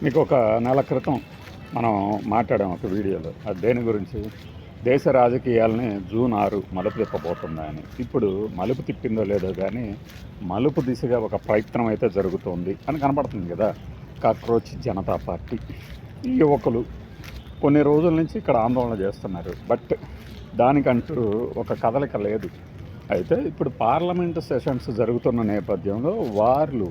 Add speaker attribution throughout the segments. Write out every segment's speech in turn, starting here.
Speaker 1: మీకు ఒక నెల క్రితం మనం మాట్లాడాం ఒక వీడియోలో. అది దేని గురించి? దేశ రాజకీయాలని జూన్ 6 మలుపు తిప్పబోతుందా అని. ఇప్పుడు మలుపు తిప్పిందో లేదో కానీ మలుపు దిశగా ఒక ప్రయత్నం అయితే జరుగుతోంది అని కనపడుతుంది కదా. కాక్రోచ్ జనతా పార్టీ ఈ యువకులు కొన్ని రోజుల నుంచి ఇక్కడ ఆందోళన చేస్తున్నారు. బట్ దానికంటూ ఒక కదలిక లేదు. అయితే ఇప్పుడు పార్లమెంటు సెషన్స్ జరుగుతున్న నేపథ్యంలో వాళ్ళు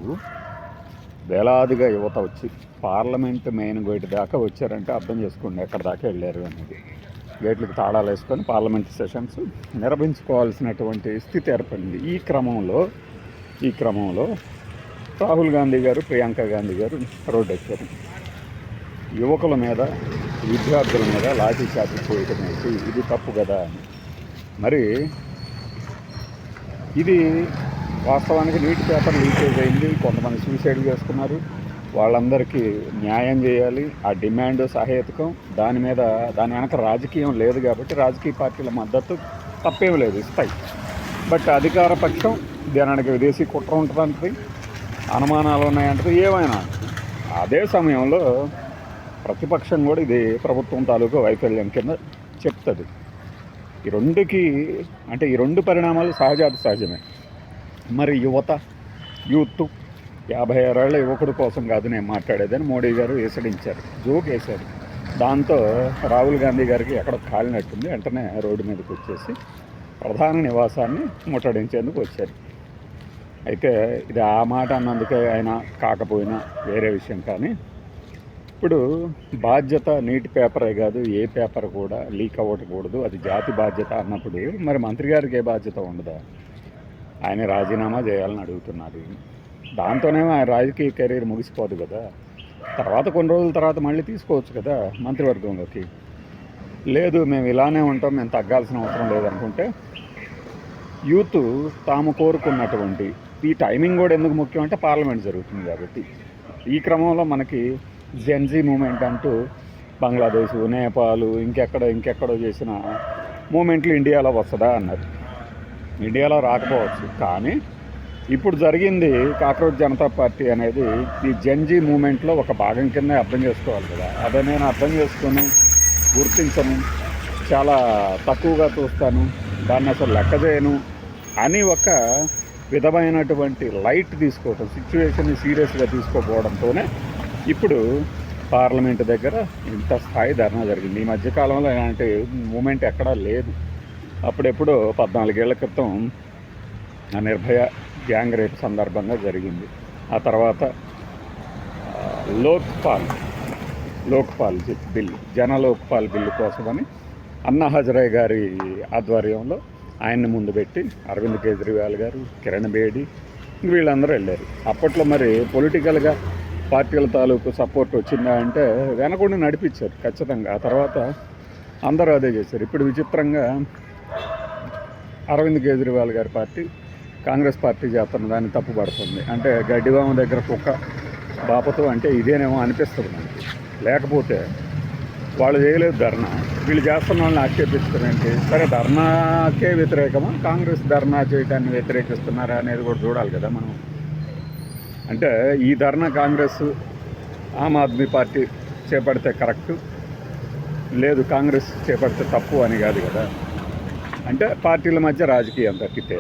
Speaker 1: వేలాదిగా యువత వచ్చి పార్లమెంట్ మెయిన్ గేట్ దాకా వచ్చారంటే అర్థం చేసుకోండి ఎక్కడ దాకా వెళ్ళారు అనేది. గేట్లకు తాళాలు వేసుకొని పార్లమెంట్ సెషన్స్ నిర్వహించుకోవాల్సినటువంటి స్థితి ఏర్పడింది. ఈ క్రమంలో రాహుల్ గాంధీ గారు, ప్రియాంక గాంధీ గారు రోడ్డు ఎక్కారు. యువకుల మీద, విద్యార్థుల మీద లాఠీ చార్జీ చేయడం ఏంటి, ఇది తప్పు కదా అని. మరి ఇది వాస్తవానికి నీటి పేపర్ లీకేజ్ అయింది, కొంతమంది సూసైడ్ చేసుకున్నారు. వాళ్ళందరికీ న్యాయం చేయాలి, ఆ డిమాండ్ సహేతుకం. దాని వెనక రాజకీయం లేదు కాబట్టి రాజకీయ పార్టీల మద్దతు తప్పేమి లేదు, ఇస్తాయి. బట్ అధికార పక్షం దానికి విదేశీ కుట్ర ఉంటుందంటే, అనుమానాలు ఉన్నాయంటే, ఏమైనా అదే సమయంలో ప్రతిపక్షం కూడా ఇది ప్రభుత్వం తాలూకు వైఫల్యం కింద చెప్తుంది. ఈ రెండు పరిణామాలు సహజమే. మరి యూత్ 56 ఏళ్ల యువకుడి కోసం కాదు నేను మాట్లాడేదని మోడీ గారు వేసడించారు, జోక్ వేశారు. దాంతో రాహుల్ గాంధీ గారికి ఎక్కడ కాలినట్టుంది, వెంటనే రోడ్డు మీదకి వచ్చేసి ప్రధాన నివాసాన్ని ముట్టడించేందుకు వచ్చారు. అయితే ఇది ఆ మాట అన్నందుకే ఆయన కాకపోయినా వేరే విషయం. కానీ ఇప్పుడు బాధ్యత నీటి పేపరే కాదు, ఏ పేపర్ కూడా లీక్ అవ్వకూడదు, అది జాతి బాధ్యత అన్నప్పుడు మరి మంత్రి గారికి ఏ బాధ్యత ఉండదా? ఆయన రాజీనామా చేయాలని అడుగుతున్నారు. దాంతోనే ఆయన రాజకీయ కెరీర్ ముగిసిపోదు కదా. తర్వాత కొన్ని రోజుల తర్వాత మళ్ళీ తీసుకోవచ్చు కదా మంత్రివర్గంలోకి. లేదు మేము ఇలానే ఉంటాం, మేము తగ్గాల్సిన అవసరం లేదనుకుంటే, యూత్ తాము కోరుకున్నటువంటి ఈ టైమింగ్ కూడా ఎందుకు ముఖ్యం అంటే పార్లమెంట్ జరుగుతుంది కాబట్టి. ఈ క్రమంలో మనకి జెన్జీ మూమెంట్ అంటూ బంగ్లాదేశ్, నేపాల్, ఇంకెక్కడో చేసిన మూమెంట్లు ఇండియాలో వస్తుందా అన్నారు. ఇండియాలో రాకపోవచ్చు, కానీ ఇప్పుడు జరిగింది కాక్రోచ్ జనతా పార్టీ అనేది ఈ జెన్జీ మూమెంట్లో ఒక భాగం కింద అర్థం చేసుకోవాలి కదా. అదే నేను అర్థం చేసుకొని గుర్తించను, చాలా తక్కువగా చూస్తాను, దాన్ని అసలు లెక్క చేయను అని ఒక విధమైనటువంటి లైట్ తీసుకోవటం, సిచ్యువేషన్ని సీరియస్గా తీసుకోకపోవడంతోనే ఇప్పుడు పార్లమెంట్ దగ్గర ఇంత స్థాయి ధర్నా జరిగింది. ఈ మధ్యకాలంలో ఇలాంటి మూమెంట్ ఎక్కడా లేదు. అప్పుడెప్పుడో 14 ఏళ్ల క్రితం నిర్భయ గ్యాంగ్ రేప్ సందర్భంగా జరిగింది. ఆ తర్వాత లోక్పాల్ బిల్లు, జనలోక్పాల్ బిల్లు కోసమని అన్నా హజారే గారి ఆధ్వర్యంలో ఆయన్ని ముందు పెట్టి అరవింద్ కేజ్రీవాల్ గారు, కిరణ్ బేడి వీళ్ళందరూ వెళ్ళారు. అప్పట్లో మరి పొలిటికల్గా పార్టీల తాలూకు సపోర్ట్ వచ్చిందా అంటే వెనకుండా నడిపించారు ఖచ్చితంగా. ఆ తర్వాత అందరూ అదే చేశారు. ఇప్పుడు విచిత్రంగా అరవింద్ కేజ్రీవాల్ గారి పార్టీ కాంగ్రెస్ పార్టీ చేస్తున్న దాన్ని తప్పుపడుతుంది. అంటే గడ్డివామ దగ్గర కుక్క బాపతో అంటే ఇదేనేమో అనిపిస్తుంది మనకి. లేకపోతే వాళ్ళు చేయలేదు ధర్నా, వీళ్ళు చేస్తున్న వాళ్ళని ఆక్షేపిస్తున్నారంటే, సరే ధర్నాకే వ్యతిరేకమా, కాంగ్రెస్ ధర్నా చేయడాన్ని వ్యతిరేకిస్తున్నారా అనేది కూడా చూడాలి కదా మనం. అంటే ఈ ధర్నా కాంగ్రెస్, ఆమ్ ఆద్మీ పార్టీ చేపడితే కరెక్టు, లేదు కాంగ్రెస్ చేపడితే తప్పు అని కాదు కదా. అంటే పార్టీల మధ్య రాజకీయం తప్పితే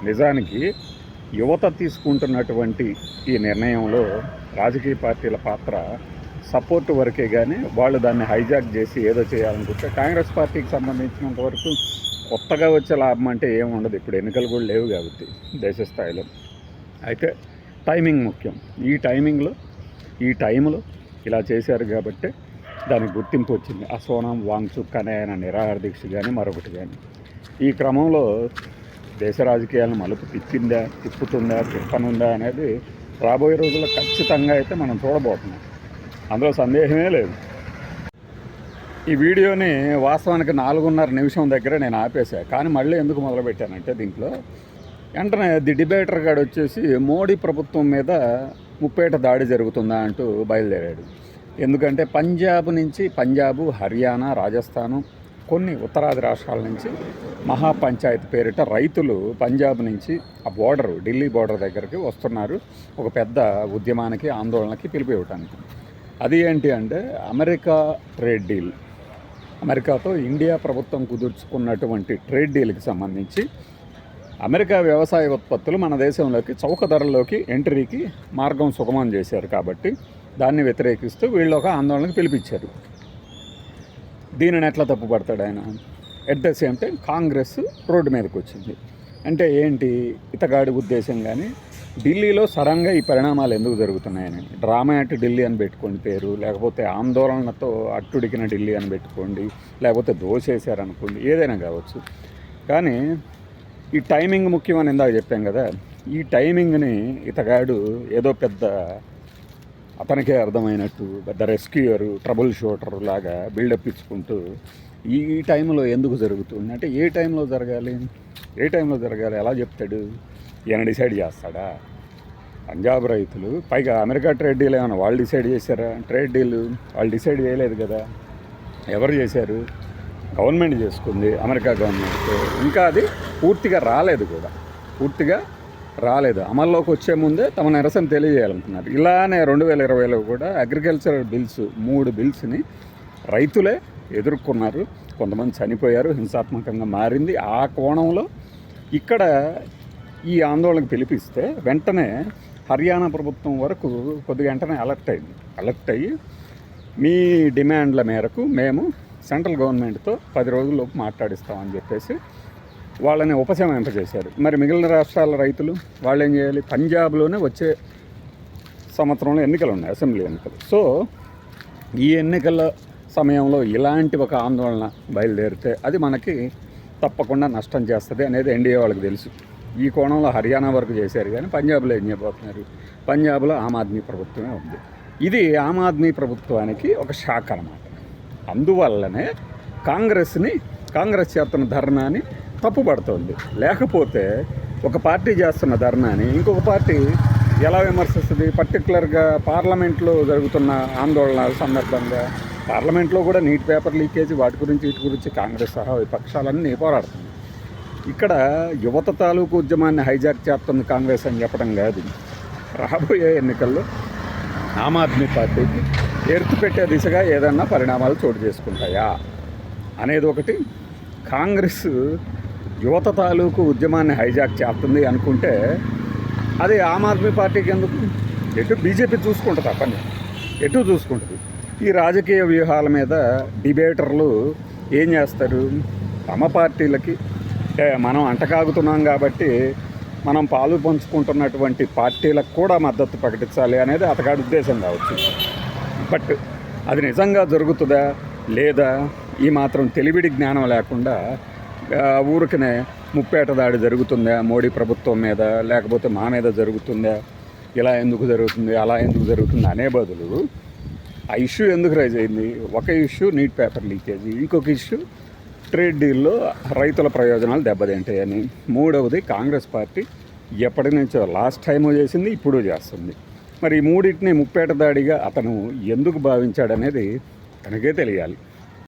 Speaker 1: నిజానికి యువత తీసుకుంటున్నటువంటి ఈ నిర్ణయంలో రాజకీయ పార్టీల పాత్ర సపోర్ట్ వరకే. కానీ వాళ్ళు దాన్ని హైజాక్ చేసి ఏదో చేయాలనుకుంటే కాంగ్రెస్ పార్టీకి సంబంధించినంత వరకు కొత్తగా వచ్చే లాభం అంటే ఏముండదు. ఇప్పుడు ఎన్నికలు కూడా లేవు కాబట్టి దేశ స్థాయిలో. అయితే టైమింగ్ ముఖ్యం. ఈ టైంలో ఇలా చేశారు కాబట్టి దానికి గుర్తింపు వచ్చింది. ఆ సోనం వాంగ్చుక్ అనే ఆయన నిరాహార దీక్ష కానీ మరొకటి కానీ. ఈ క్రమంలో దేశ రాజకీయాలను మలుపు తిప్పనుందా అనేది రాబోయే రోజుల్లో ఖచ్చితంగా అయితే మనం చూడబోతున్నాం. అందులో సందేహమే లేదు. ఈ వీడియోని వాస్తవానికి 4:30 నిమిషం దగ్గర నేను ఆపేశాను. కానీ మళ్ళీ ఎందుకు మొదలుపెట్టానంటే, దీంట్లో వెంటనే ది డిబేటర్ గాడు వచ్చేసి మోడీ ప్రభుత్వం మీద ముప్పేట దాడి జరుగుతుందా అంటూ బయలుదేరాడు. ఎందుకంటే పంజాబ్, హర్యానా, రాజస్థాను, కొన్ని ఉత్తరాది రాష్ట్రాల నుంచి మహాపంచాయతీ పేరిట రైతులు పంజాబ్ నుంచి ఆ ఢిల్లీ బోర్డర్ దగ్గరికి వస్తున్నారు ఒక పెద్ద ఉద్యమానికి, ఆందోళనకి పిలుపు ఇవ్వడానికి. అది ఏంటి అంటే అమెరికా ట్రేడ్ డీల్. అమెరికాతో ఇండియా ప్రభుత్వం కుదుర్చుకున్నటువంటి ట్రేడ్ డీల్కి సంబంధించి అమెరికా వ్యవసాయ ఉత్పత్తులు మన దేశంలోకి చౌక ధరల్లోకి ఎంట్రీకి మార్గం సుగమం చేశారు కాబట్టి దాన్ని వ్యతిరేకిస్తూ వీళ్ళు ఒక ఆందోళనకు పిలిపించారు. దీనిని ఎట్లా తప్పుపడతాడు ఆయన? At the same time Congress road మీదకి వచ్చింది. అంటే ఏంటి ఇతగాడి ఉద్దేశం? కానీ ఢిల్లీలో సడన్గా ఈ పరిణామాలు ఎందుకు జరుగుతున్నాయని డ్రామా అట్ ఢిల్లీ అని పెట్టుకోండి పేరు, లేకపోతే ఆందోళనతో అట్టుడికిన ఢిల్లీ అని పెట్టుకోండి, లేకపోతే దోసేశారనుకోండి, ఏదైనా కావచ్చు. కానీ ఈ టైమింగ్ ముఖ్యమని ఇందాక చెప్పాం కదా. ఈ టైమింగ్ని ఇతగాడు ఏదో పెద్ద అతనికే అర్థమైనట్టు పెద్ద రెస్క్యూయరు, ట్రబుల్ షూటర్ లాగా బిల్డప్ ఇచ్చుకుంటూ ఈ టైంలో ఎందుకు జరుగుతుంది అంటే ఏ టైంలో జరగాలి, ఎలా చెప్తాడు? ఈయన డిసైడ్ చేస్తాడా? పంజాబ్ రైతులు, పైగా అమెరికా ట్రేడ్ డీల్ ఏమైనా వాళ్ళు డిసైడ్ చేశారా? ట్రేడ్ డీల్ వాళ్ళు డిసైడ్ చేయలేదు కదా. ఎవరు చేశారు? గవర్నమెంట్ చేసుకుంది, అమెరికా గవర్నమెంట్. ఇంకా అది పూర్తిగా రాలేదు. అమల్లోకి వచ్చే ముందే తమ నిరసన తెలియజేయాలనుకున్నారు. ఇలానే 2020లో కూడా అగ్రికల్చరల్ బిల్స్ 3 బిల్స్ని రైతులే ఎదుర్కొన్నారు. కొంతమంది చనిపోయారు, హింసాత్మకంగా మారింది. ఆ కోణంలో ఇక్కడ ఈ ఆందోళనకు పిలిపిస్తే వెంటనే హర్యానా ప్రభుత్వం వరకు కొద్దిగా వెంటనే అలర్ట్ అయ్యి మీ డిమాండ్ల మేరకు మేము సెంట్రల్ గవర్నమెంట్తో 10 రోజుల్లోపు మాట్లాడిస్తామని చెప్పేసి వాళ్ళని ఉపశమింపజేశారు. మరి మిగిలిన రాష్ట్రాల రైతులు వాళ్ళు ఏం చేయాలి? పంజాబ్లోనే వచ్చే సంవత్సరంలో ఎన్నికలు ఉన్నాయి, అసెంబ్లీ ఎన్నికలు. సో ఈ ఎన్నికల సమయంలో ఇలాంటి ఒక ఆందోళన బయలుదేరితే అది మనకి తప్పకుండా నష్టం చేస్తుంది అనేది ఎన్డీఏ వాళ్ళకి తెలుసు. ఈ కోణంలో హర్యానా వరకు చేశారు, కానీ పంజాబ్లో ఏం చేయబోతున్నారు? పంజాబ్లో ఆమ్ ఆద్మీ ప్రభుత్వమే ఉంది. ఇది ఆమ్ ఆద్మీ ప్రభుత్వానికి ఒక షాక్ అన్నమాట. అందువల్లనే కాంగ్రెస్ చేస్తున్న ధర్నాని తప్పుపడుతోంది. లేకపోతే ఒక పార్టీ చేస్తున్న ధర్నాని ఇంకొక పార్టీ ఎలా విమర్శిస్తుంది? పర్టికులర్గా పార్లమెంట్లో జరుగుతున్న ఆందోళనల సందర్భంగా పార్లమెంట్లో కూడా నీట్ పేపర్ లీకేజీ వీటి గురించి కాంగ్రెస్ సహా విపక్షాలన్నీ పోరాడుతుంది. ఇక్కడ యువత తాలూకు ఉద్యమాన్ని హైజాక్ చేస్తుంది కాంగ్రెస్ అని చెప్పడం కాదు. రాబోయే ఎన్నికల్లో ఆమ్ ఆద్మీ పార్టీకి ఎర్తు పెట్టే దిశగా ఏదన్నా పరిణామాలు చోటు చేసుకుంటాయా అనేది ఒకటి. కాంగ్రెస్ యువత తాలూకు ఉద్యమాన్ని హైజాక్ చేస్తుంది అనుకుంటే అది ఆమ్ ఆద్మీ పార్టీకి ఎందుకు? ఎటు బీజేపీ చూసుకుంటుంది, పని ఎటు చూసుకుంటుంది. ఈ రాజకీయ వ్యూహాల మీద డిబేటర్లు ఏం చేస్తారు? తమ పార్టీలకి మనం అంటకాగుతున్నాం కాబట్టి మనం పాలు పంచుకుంటున్నటువంటి పార్టీలకు కూడా మద్దతు ప్రకటించాలి అనేది అతగాడి ఉద్దేశం కావచ్చు. బట్ అది నిజంగా జరుగుతుందా లేదా? ఈ మాత్రం తెలివిడి జ్ఞానం లేకుండా ఊరికనే ముప్పేట దాడి జరుగుతుందా మోడీ ప్రభుత్వం మీద, లేకపోతే మా మీద జరుగుతుందా, ఇలా ఎందుకు జరుగుతుంది, అలా ఎందుకు జరుగుతుంది అనే బదులు ఆ ఇష్యూ ఎందుకు రైజ్ అయింది? ఒక ఇష్యూ నీట్ పేపర్ లీకేజీ, ఇంకొక ఇష్యూ ట్రేడ్ డీల్లో రైతుల ప్రయోజనాలు దెబ్బతింటాయని, మూడవది కాంగ్రెస్ పార్టీ ఎప్పటి నుంచో లాస్ట్ టైము చేసింది, ఇప్పుడు చేస్తుంది. మరి ఈ మూడింటిని ముప్పేట దాడిగా అతను ఎందుకు భావించాడనేది తనకే తెలియాలి.